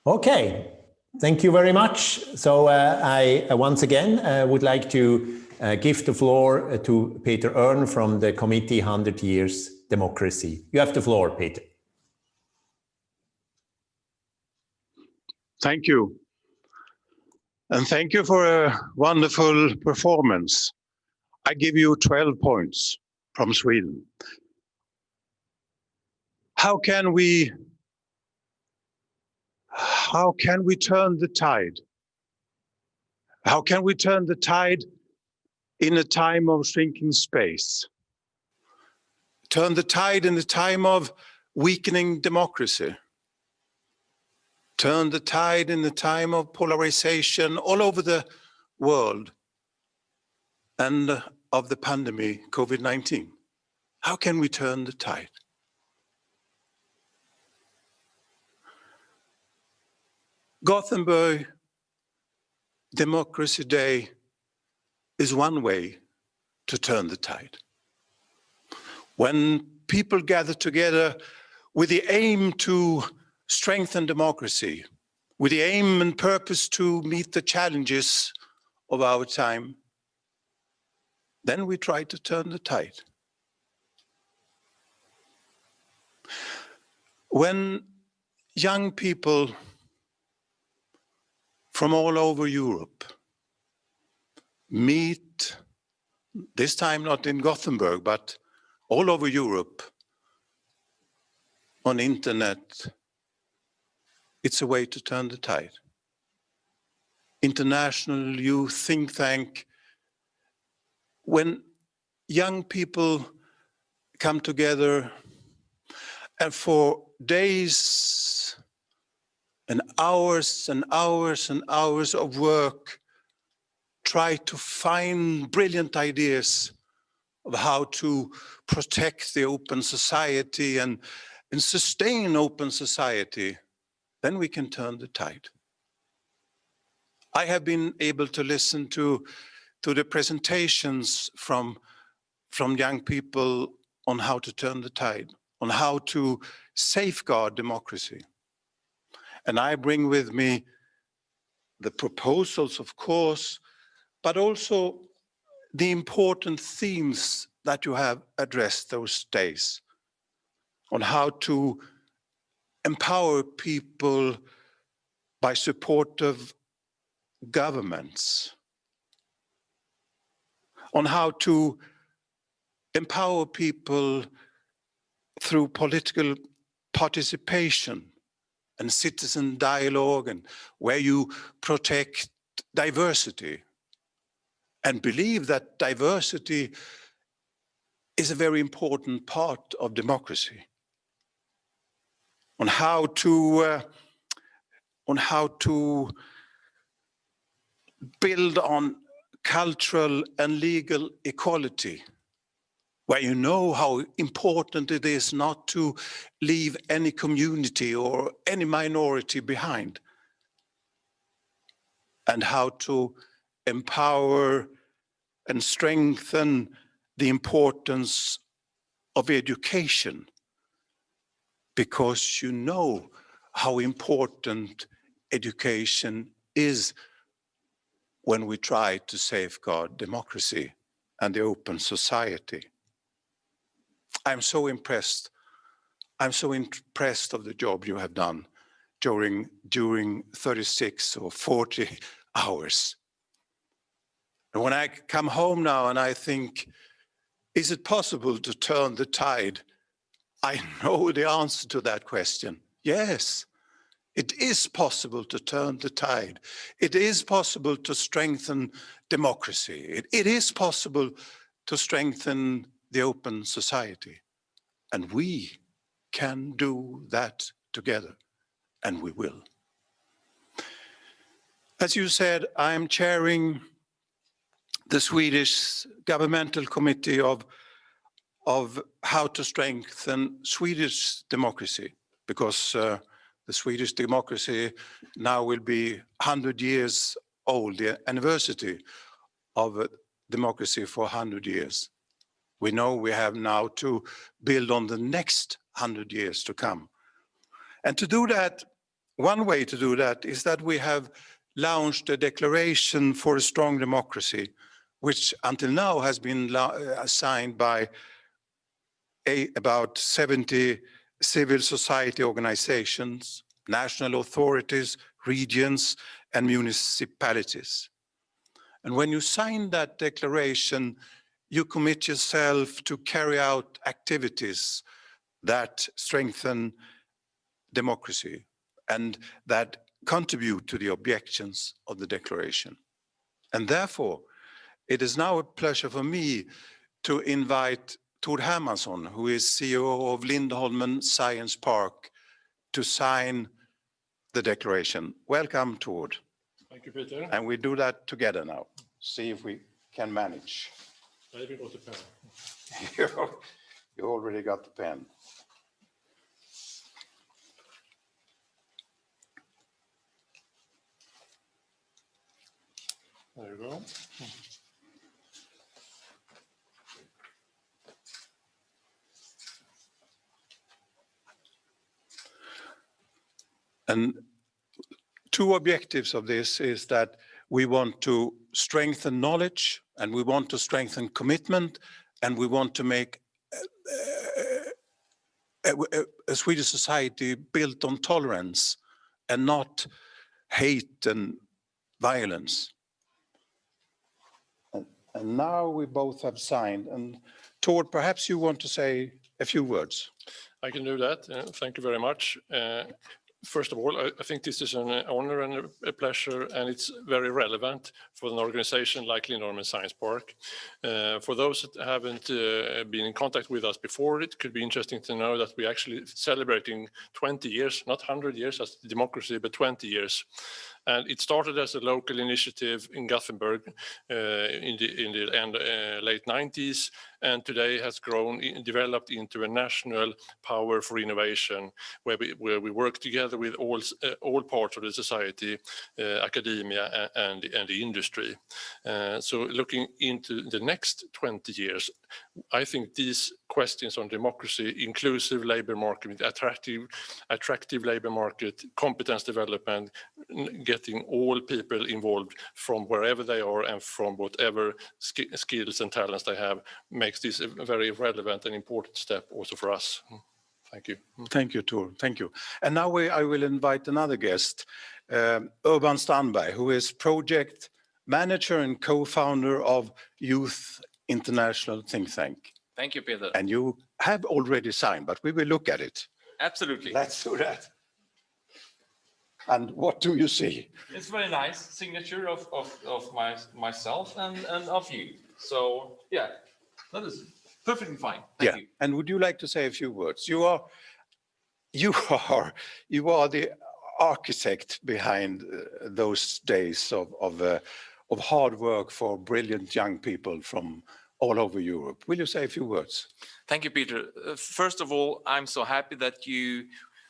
Okay, thank you very much. So I once again would like to give the floor to Peter Örn from the Committee 100 Years Democracy. You have the floor, Peter. Thank you. And thank you for a wonderful performance. I give you 12 points from Sweden. How can we turn the tide? How can we turn the tide in a time of shrinking space? Turn the tide in a time of weakening democracy. Turn the tide in the time of polarization all over the world and of the pandemic, COVID-19. How can we turn the tide? Gothenburg Democracy Day is one way to turn the tide. When people gather together with the aim to strengthen democracy, with the aim and purpose to meet the challenges of our time, then we try to turn the tide. When young people from all over Europe meet, this time not in Gothenburg, but all over Europe on internet, it's a way to turn the tide. International Youth Think Tank, when young people come together and for days and hours and hours and hours of work try to find brilliant ideas of how to protect the open society and sustain open society, then we can turn the tide. I have been able to listen to the presentations from young people on how to turn the tide, on how to safeguard democracy. And I bring with me the proposals, of course, but also the important themes that you have addressed those days on how to empower people by supportive governments, on how to empower people through political participation and citizen dialogue, and where you protect diversity and believe that diversity is a very important part of democracy. On how to build on cultural and legal equality, where you know how important it is not to leave any community or any minority behind, and how to empower and strengthen the importance of education, because you know how important education is when we try to safeguard democracy and the open society. I'm so impressed. I'm so impressed of the job you have done during 36 or 40 hours. And when I come home now and I think, is it possible to turn the tide? I know the answer to that question. Yes, it is possible to turn the tide. It is possible to strengthen democracy. It is possible to strengthen the open society. And we can do that together, and we will. As you said, I am chairing the Swedish Governmental Committee of how to strengthen Swedish democracy, because the Swedish democracy now will be 100 years old, the anniversary of democracy for 100 years. We know we have now to build on the next 100 years to come. And to do that, one way to do that is that we have launched a declaration for a strong democracy, which until now has been signed by about 70 civil society organizations, national authorities, regions, and municipalities. And when you sign that declaration, you commit yourself to carry out activities that strengthen democracy and that contribute to the objectives of the declaration. And therefore, it is now a pleasure for me to invite Tord Hermansson, who is CEO of Lindholmen Science Park, to sign the declaration. Welcome, Tord. Thank you, Peter. And we do that together now. See if we can manage. I even got the pen. You already got the pen. There you go. And two objectives of this is that we want to strengthen knowledge, and we want to strengthen commitment, and we want to make a Swedish society built on tolerance and not hate and violence. And now we both have signed. And Tord, perhaps you want to say a few words. I can do that. Thank you very much. First of all, I think this is an honor and a pleasure, and it's very relevant for an organization like Lindholmen Science Park. For those that haven't been in contact with us before, it could be interesting to know that we're actually celebrating 20 years, not 100 years as democracy, but 20 years. And it started as a local initiative in Gothenburg in the late 90s, and today has grown, developed into a national power for innovation, where we work together with all parts of the society, academia, and the industry. So looking into the next 20 years, I think these questions on democracy, inclusive labor market, attractive labor market, competence development, getting all people involved from wherever they are and from whatever skills and talents they have, makes this a very relevant and important step also for us. Thank you. Thank you, Tor. Thank you. And now I will invite another guest, Jouman Strandberg, who is project manager and co-founder of IYTT-International Think Tank. Thank you, Peter. And you have already signed, but we will look at it. Absolutely. Let's do that. And what do you see? It's very nice signature of myself and of you. So yeah, that is perfectly fine. Thank you. And would you like to say a few words? You are the architect behind those days of hard work for brilliant young people from all over Europe. Will you say a few words? Thank you, Peter. First of all, I'm so happy that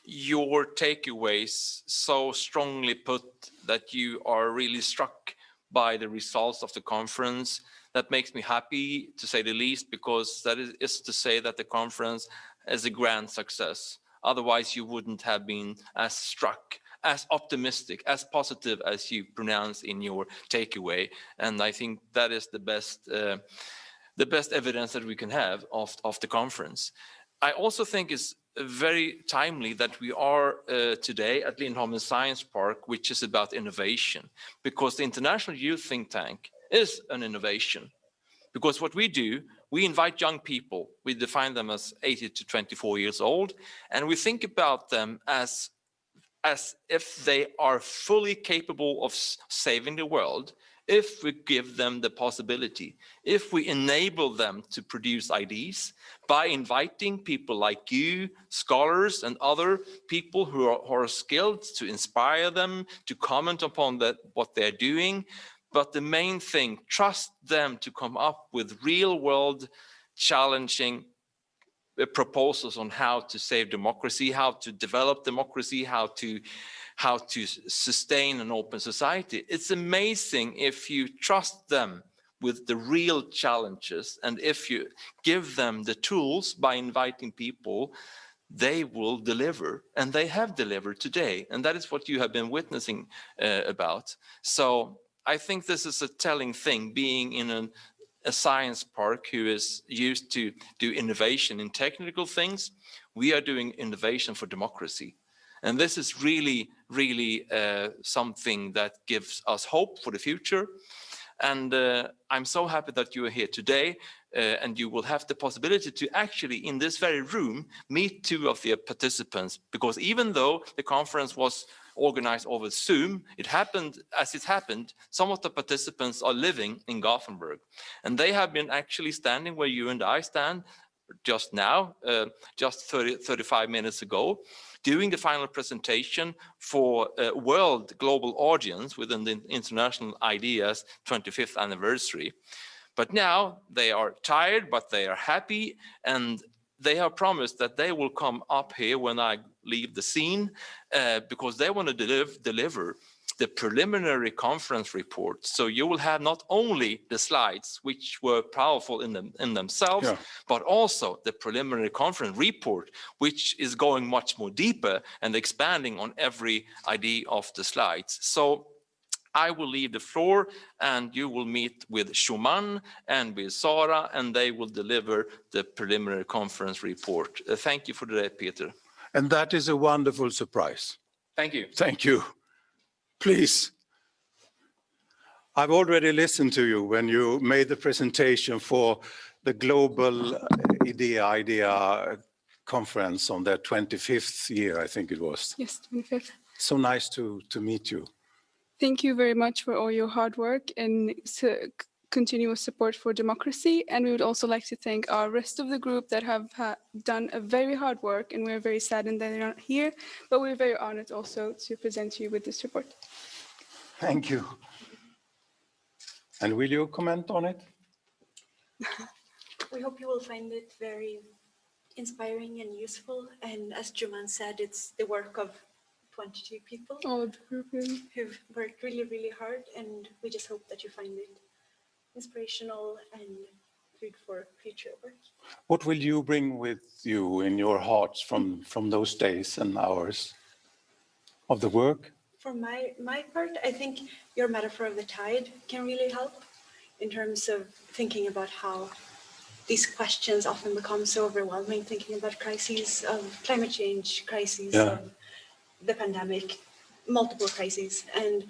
your takeaways so strongly put that you are really struck by the results of the conference. That makes me happy, to say the least, because that is to say that the conference is a grand success. Otherwise, you wouldn't have been as struck, as optimistic, as positive as you pronounce in your takeaway. And I think that is the best evidence that we can have of the conference. I also think it's very timely that we are today at Lindholmen Science Park, which is about innovation, because the International Youth Think Tank is an innovation. Because what we do, we invite young people, we define them as 18 to 24 years old, and we think about them as if they are fully capable of saving the world, if we give them the possibility, if we enable them to produce ideas by inviting people like you, scholars and other people who are skilled, to inspire them, to comment upon what they're doing. But the main thing, trust them to come up with real world challenging proposals on how to save democracy, how to develop democracy, how to sustain an open society. It's amazing if you trust them with the real challenges, and if you give them the tools by inviting people they will deliver, and they have delivered today. And that is what you have been witnessing about. So I think this is a telling thing, being in a science park who is used to do innovation in technical things. We are doing innovation for democracy. And this is really, really something that gives us hope for the future. And I'm so happy that you are here today, and you will have the possibility to actually, in this very room, meet two of the participants, because even though the conference was organized over Zoom, it happened as it happened. Some of the participants are living in Gothenburg, and they have been actually standing where you and I stand just now, just 35 minutes ago, doing the final presentation for a world global audience within the International IDEA's 25th anniversary. But now they are tired, but they are happy, and they have promised that they will come up here when I leave the scene, because they want to deliver the preliminary conference report. So you will have not only the slides, which were powerful in themselves, but also the preliminary conference report, which is going much more deeper and expanding on every idea of the slides. So I will leave the floor, and you will meet with Jouman and with Sara, and they will deliver the preliminary conference report. Thank you for today, Peter. And that is a wonderful surprise. Thank you. Thank you. Please. I've already listened to you when you made the presentation for the global IDEA conference on their 25th year, I think it was. Yes, 25th. So nice to meet you. Thank you very much for all your hard work and continuous support for democracy. And we would also like to thank our rest of the group that have done a very hard work, and we're very saddened that they're not here, but we're very honored also to present you with this report. Thank you. And will you comment on it? We hope you will find it very inspiring and useful. And as Jouman said, it's the work of 22 people who've worked really, really hard. And we just hope that you find it inspirational and food for future work. What will you bring with you in your hearts from those days and hours of the work? For my part, I think your metaphor of the tide can really help in terms of thinking about how these questions often become so overwhelming, thinking about crises of climate change, crises of the pandemic, multiple crises, and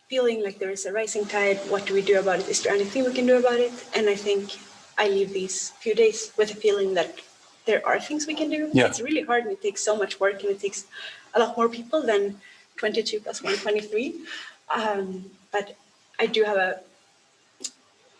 feeling like there is a rising tide. What do we do about it? Is there anything we can do about it? And I think I leave these few days with a feeling that there are things we can do. Yeah. It's really hard, and it takes so much work, and it takes a lot more people than 22 plus 1, 23. But I do have a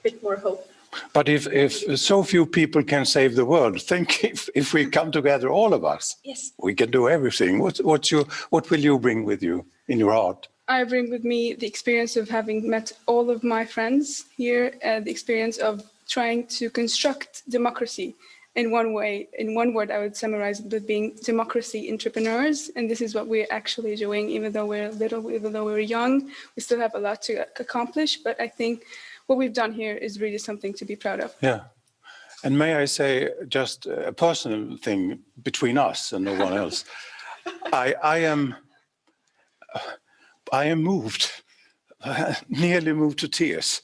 bit more hope. But if so few people can save the world, think if we come together, all of us, yes, we can do everything. What will you bring with you in your heart? I bring with me the experience of having met all of my friends here, and the experience of trying to construct democracy. In one word, I would summarize it with being democracy entrepreneurs. And this is what we're actually doing. Even though we're little, even though we're young, we still have a lot to accomplish. But I think what we've done here is really something to be proud of. Yeah. And may I say just a personal thing between us and no one else. I am moved, nearly moved to tears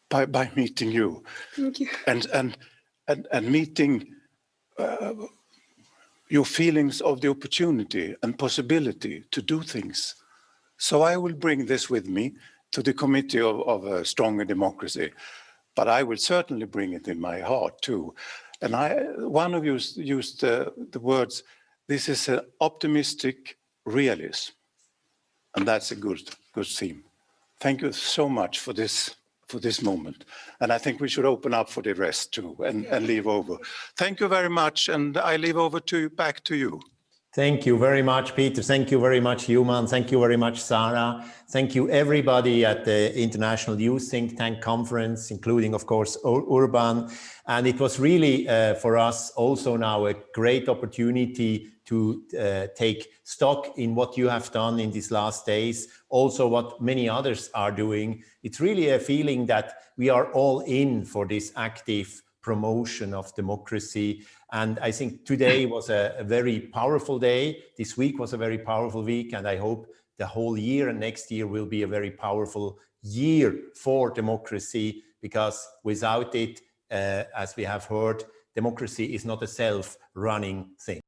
by meeting you. Thank you. And meeting your feelings of the opportunity and possibility to do things. So I will bring this with me to the Committee of a Stronger Democracy, but I will certainly bring it in my heart too. And one of you used the words, this is an optimistic realism. And that's a good theme. Thank you so much for this moment. And I think we should open up for the rest too and leave over. Thank you very much. And I leave over back to you. Thank you very much, Peter. Thank you very much, Jouman. Thank you very much, Sara. Thank you, everybody at the International Youth Think Tank Conference, including, of course, Urban. And it was really, for us, also now a great opportunity to take stock in what you have done in these last days, also what many others are doing. It's really a feeling that we are all in for this active promotion of democracy. And I think today was a very powerful day. This week was a very powerful week, and I hope the whole year and next year will be a very powerful year for democracy, because without it, as we have heard, democracy is not a self-running thing.